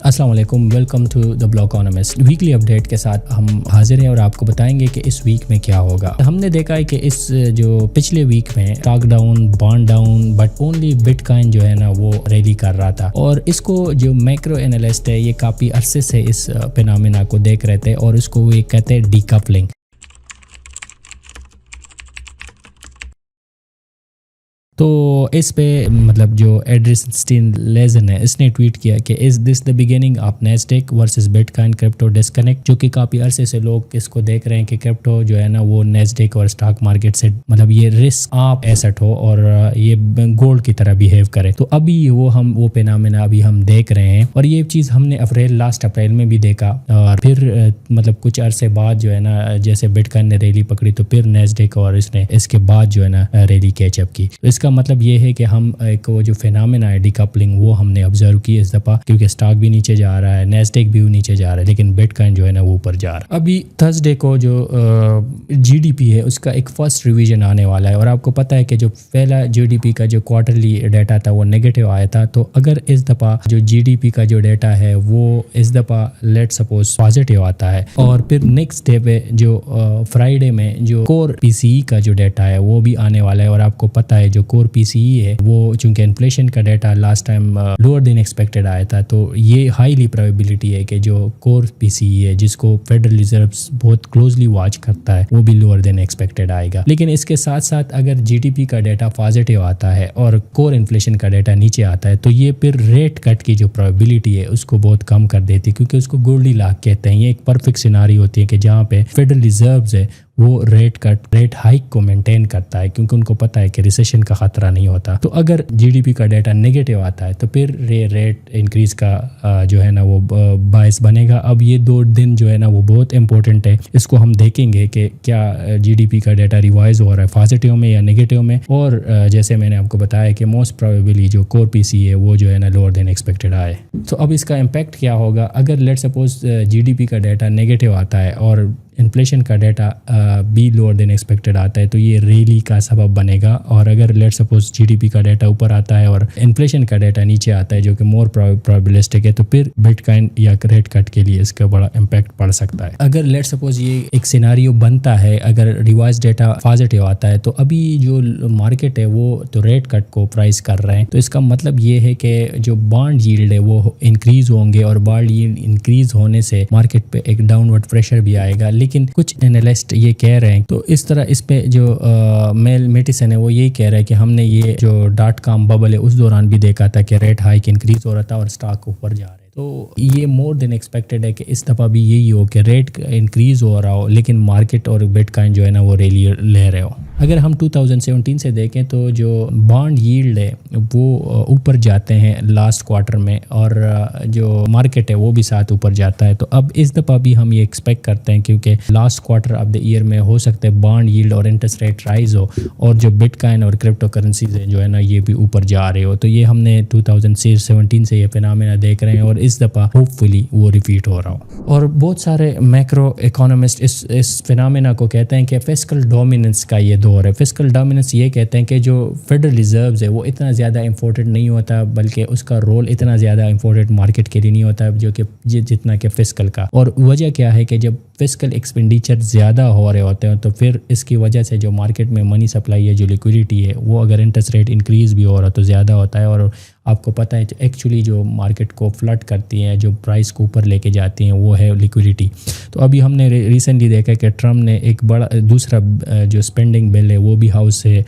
السلام علیکم، welcome to the blog economist. Weekly update کے ساتھ ہم حاضر ہیں اور آپ کو بتائیں گے کہ اس ویک میں کیا ہوگا۔ ہم نے دیکھا ہے کہ اس جو پچھلے ویک میں stock down, bond down, but only but coin جو ہے نا وہ ریلی کر رہا تھا، اور اس کو جو مائکرو اینالسٹ ہے یہ کافی عرصے سے اس فینومینا کو دیکھ رہے تھے اور اس کو وہ کہتے ہیں ڈی کپلنگ۔ تو اس پہ مطلب جو ایڈرسٹین لیزن ہے اس نے ٹویٹ کیا کہ is this the beginning of Nasdaq versus Bitcoin crypto disconnect, جو کہ کافی عرصے سے لوگ اس کو دیکھ رہے ہیں کہ کرپٹو جو ہے نا وہ نیسڈیک اور اسٹاک مارکیٹ سے مطلب یہ رسک آپ ایسٹ ہو اور یہ گولڈ کی طرح بیہیو کرے۔ تو ابھی وہ فینومینا ابھی ہم دیکھ رہے ہیں، اور یہ چیز ہم نے لاسٹ اپریل میں بھی دیکھا، اور پھر مطلب کچھ عرصے بعد جو ہے نا جیسے بٹ کوائن نے ریلی پکڑی تو پھر نیسڈیک اور اس نے اس کے بعد جو ہے نا ریلی کیچ اپ کی۔ اس کا مطلب یہ ہے کہ ہم ایک وہ جو فینومینا ہے ڈی کپلنگ وہ ہم نے آبزرو کی اس دفعہ، کیونکہ اسٹاک بھی نیچے جا رہا ہے، نیسڈیک بھی نیچے جا رہا ہے، لیکن بٹ کوائن جو ہے نا وہ اوپر جا رہا ہے۔ ابھی تھرسڈے کو جو جی ڈی پی ہے اس کا ایک فرسٹ ریویژن آنے والا ہے، اور آپ کو پتہ ہے کہ جو پہلا جی ڈی پی کا جو کوارٹرلی ڈیٹا تھا وہ نیگیٹو آیا تھا، تو اگر اس دفعہ جو جی ڈی پی کا جو ڈیٹا ہے وہ اس دفعہ لیٹ سپوز پازیٹیو آتا ہے، اور پھر نیکسٹ ڈے پہ جو فرائیڈے میں جو کور پی سی ای کا جو ڈیٹا ہے وہ بھی آنے والا ہے، اور آپ کو پتہ ہے جو کور پی سی ای ہے وہ چونکہ انفلیشن کا data last time lower than expected آیا تھا، تو یہ ہائیلی پروبیبلٹی ہے کہ جو کور پی سی ای ہے جس کو فیڈرل ریزروز بہت کلوزلی واچ کرتا ہے وہ بھی لوور دین ایکسپیکٹڈ آئے گا۔ لیکن اس کے ساتھ ساتھ اگر جی ڈی پی کا ڈیٹا پازیٹیو آتا ہے اور کور انفلیشن کا ڈیٹا نیچے آتا ہے تو یہ پھر ریٹ کٹ کی جو پروبیبلٹی ہے اس کو بہت کم کر دیتی ہے، کیونکہ اس کو گولڈی لاک کہتے ہیں۔ یہ ایک پرفیکٹ سیناری ہوتی ہے کہ جہاں پہ فیڈرل ریزروز ہے وہ ریٹ ہائیک کو مینٹین کرتا ہے، کیونکہ ان کو پتہ ہے کہ ریسیشن کا خطرہ نہیں ہوتا۔ تو اگر جی ڈی پی کا ڈیٹا نیگیٹو آتا ہے تو پھر ریٹ انکریز کا جو ہے نا وہ باعث بنے گا۔ اب یہ 2 دن جو ہے نا وہ بہت امپورٹنٹ ہے، اس کو ہم دیکھیں گے کہ کیا جی ڈی پی کا ڈیٹا ریوائز ہو رہا ہے پازیٹیو میں یا نیگیٹو میں، اور جیسے میں نے آپ کو بتایا کہ موسٹ پروبیبلی جو کور پی سی ہے وہ جو ہے نا لوور دین ایکسپیکٹڈ آئے۔ تو اب اس کا امپیکٹ کیا ہوگا؟ اگر let suppose G D P کا ڈیٹا نیگیٹو آتا ہے اور انفلیشن کا ڈیٹا بھی لوور دین ایکسپیکٹڈ آتا ہے تو یہ ریلی کا سبب بنے گا، اور اگر let suppose G D P کا ڈیٹا اوپر آتا ہے اور انفلیشن کا ڈیٹا نیچے آتا ہے جو کہ مور پروبیبلسٹک ہے تو پھر بٹ کوائن یا ریٹ کٹ کے لیے اس کا بڑا امپیکٹ پڑ سکتا ہے۔ اگر لیٹ سپوز یہ ایک سیناریو بنتا ہے، اگر ریوائز ڈیٹا پازیٹیو آتا ہے تو ابھی جو مارکیٹ ہے وہ تو ریٹ کٹ کو پرائز کر رہے ہیں، تو اس کا مطلب یہ ہے کہ جو بانڈ ییلڈ ہے وہ انکریز ہوں گے، اور بانڈ ییلڈ انکریز ہونے سے مارکیٹ پہ ایک ڈاؤن ورڈ پریشر بھی آئے گا۔ لیکن کچھ اینالسٹ یہ کہہ رہے ہیں، تو اس طرح اس پہ جو میل میٹیسن ہے وہ یہی کہہ رہا ہے کہ ہم نے یہ جو .com ببل ہے اس دوران بھی دیکھا تھا کہ ریٹ ہائیک انکریز ہو رہا تھا اور اسٹاک اوپر جا رہے، تو یہ مور دین ایکسپیکٹڈ ہے کہ اس دفعہ بھی یہی ہو کہ ریٹ انکریز ہو رہا ہو لیکن مارکیٹ اور بٹ کوائن جو ہے نا وہ ریلی لے رہے ہو۔ اگر ہم 2017 سے دیکھیں تو جو بانڈ ییلڈ ہے وہ اوپر جاتے ہیں لاسٹ کوارٹر میں، اور جو مارکیٹ ہے وہ بھی ساتھ اوپر جاتا ہے، تو اب اس دفعہ بھی ہم یہ ایکسپیکٹ کرتے ہیں کیونکہ last quarter of the year میں ہو سکتا ہے بانڈ ییلڈ اور انٹرسٹ ریٹ رائز ہو، اور جو بٹ کوائن اور کرپٹو کرنسیز ہیں جو ہے نا یہ بھی اوپر جا رہے ہو، تو یہ ہم نے 2017 سے یہ فینومینا دیکھ رہے ہیں، اور اس دفعہ ہوپ فلی وہ ریپیٹ ہو رہا ہو۔ اور بہت سارے میکرو اکانومسٹ اس فینومینا کو کہتے ہیں کہ فسکل ڈومیننس کا یہ دور ہے۔ فسکل ڈومیننس یہ کہتے ہیں کہ جو فیڈرل ریزروز ہے وہ اتنا زیادہ امپورٹنٹ نہیں ہوتا، بلکہ اس کا رول اتنا زیادہ امپورٹنٹ مارکیٹ کے لیے نہیں ہوتا جو کہ جتنا کہ فسکل کا۔ اور وجہ کیا ہے کہ جب فسکل ایکسپینڈیچر زیادہ ہو رہے ہوتے ہیں تو پھر اس کی وجہ سے جو مارکیٹ میں منی سپلائی ہے، جو لیکوئڈیٹی ہے، وہ اگر انٹرسٹ ریٹ انکریز بھی ہو رہا تو زیادہ ہوتا ہے، اور آپ کو پتہ ہے ایکچولی جو مارکیٹ کو فلڈ کرتی ہیں، جو پرائس کو اوپر لے کے جاتی ہیں وہ ہے لیکوئڈیٹی۔ تو ابھی ہم نے ریسنٹلی دیکھا کہ ٹرمپ نے ایک بڑا دوسرا جو اسپینڈنگ بل ہے وہ بھی ہاؤس سے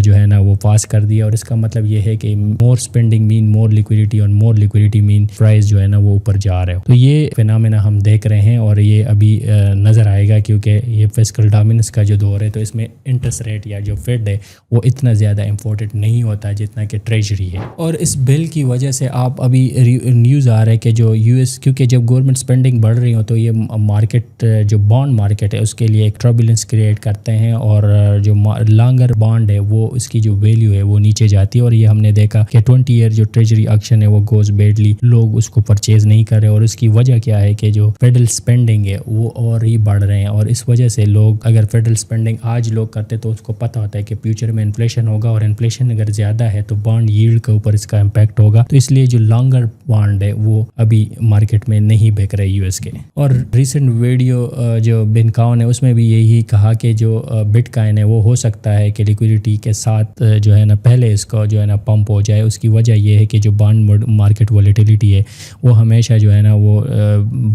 جو ہے نا وہ پاس کر دیا، اور اس کا مطلب یہ ہے کہ مور اسپینڈنگ مین مور لیکوئڈیٹی، اور مور لیکوئڈیٹی مین پرائز جو ہے نا وہ اوپر جا رہے ہو۔ تو یہ فینومینا ہم دیکھ رہے ہیں، اور یہ ابھی نظر آئے گا کیونکہ یہ فسکل ڈومیننس کا جو دور ہے تو اس میں انٹرسٹ ریٹ یا جو فیڈ ہے وہ اتنا زیادہ امپورٹنٹ نہیں ہوتا جتنا کہ ٹریجری ہے۔ اور اس بل کی وجہ سے آپ ابھی نیوز آ رہا ہے کہ جو یو ایس، کیونکہ جب گورنمنٹ اسپینڈنگ بڑھ رہی ہو تو یہ مارکیٹ جو بانڈ مارکیٹ ہے اس کے لیے ایک ٹربولنس کریٹ کرتے ہیں، اور جو لانگر بانڈ ہے وہ اس کی جو ویلیو ہے وہ نیچے جاتی ہے. اور یہ ہم نے دیکھا کہ 20 ایئر جو ٹریجری ایکشن ہے وہ گوز بیڈلی, لوگ اس کو پرچیز نہیں کر رہے. اور اس کی وجہ کیا ہے کہ جو فیڈرل سپینڈنگ ہے وہ اور ہی بڑھ رہے ہیں, اور اس وجہ سے لوگ اگر فیڈرل سپینڈنگ آج لوگ کرتے تو اس کو پتہ ہوتا ہے کہ فیوچر میں انفلیشن ہوگا, اور انفلیشن اگر زیادہ ہے تو بانڈ ییلڈ کے اوپر اس کا امپیکٹ ہوگا. تو اس لیے جو لانگر بانڈ ہے وہ ابھی مارکیٹ میں نہیں بک رہے یو ایس کے. اور ریسنٹ ویڈیو جو بن کاؤ نے اس میں بھی یہی کہا کہ جو بٹ کائن ہے وہ ہو سکتا ہے کہ لیکوڈیٹی کے ساتھ جو ہے نا پہلے اس کو جو ہے نا پمپ ہو جائے. اس کی وجہ یہ ہے کہ جو بانڈ مارکیٹ ولیٹیلیٹی ہے وہ ہمیشہ جو ہے نا وہ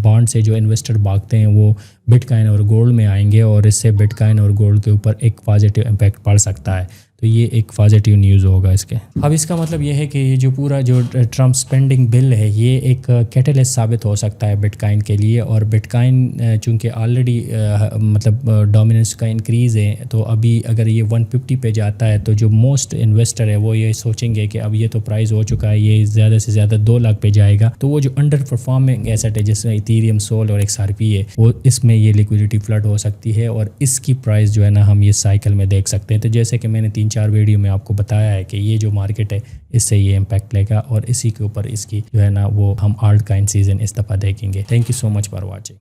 بانڈ سے جو انویسٹر بھاگتے ہیں وہ بٹ کائن اور گولڈ میں آئیں گے, اور اس سے بٹ کائن اور گولڈ کے اوپر ایک پازیٹیو امپیکٹ پڑ سکتا ہے. تو یہ ایک پازیٹیو نیوز ہوگا اس کے. اب اس کا مطلب یہ ہے کہ یہ جو پورا جو ٹرمپ سپینڈنگ بل ہے یہ ایک کیٹلسٹ ثابت ہو سکتا ہے بٹ کائن کے لیے. اور بٹ کائن چونکہ آلریڈی مطلب ڈومیننس کا انکریز ہے, تو ابھی اگر یہ 150 پہ جاتا ہے تو جو موسٹ انویسٹر ہے وہ یہ سوچیں گے کہ اب یہ تو پرائز ہو چکا ہے, یہ زیادہ سے زیادہ 2 لاکھ پہ جائے گا. تو وہ جو انڈر پرفارمنگ ایسٹ ہے جس میں ایتھیریم, سول اور XRP ہے, وہ اس میں یہ لیکوڈیٹی فلڈ ہو سکتی ہے, اور اس کی پرائز جو ہے نا ہم یہ سائیکل میں دیکھ سکتے ہیں. تو جیسے کہ میں نے 3-4 ویڈیو میں آپ کو بتایا ہے کہ یہ جو مارکیٹ ہے اس سے یہ امپیکٹ لے گا, اور اسی کے اوپر اس کی جو ہے نا وہ ہم آلٹ کائن سیزن اس دفعہ دیکھیں گے. Thank you so much for watching.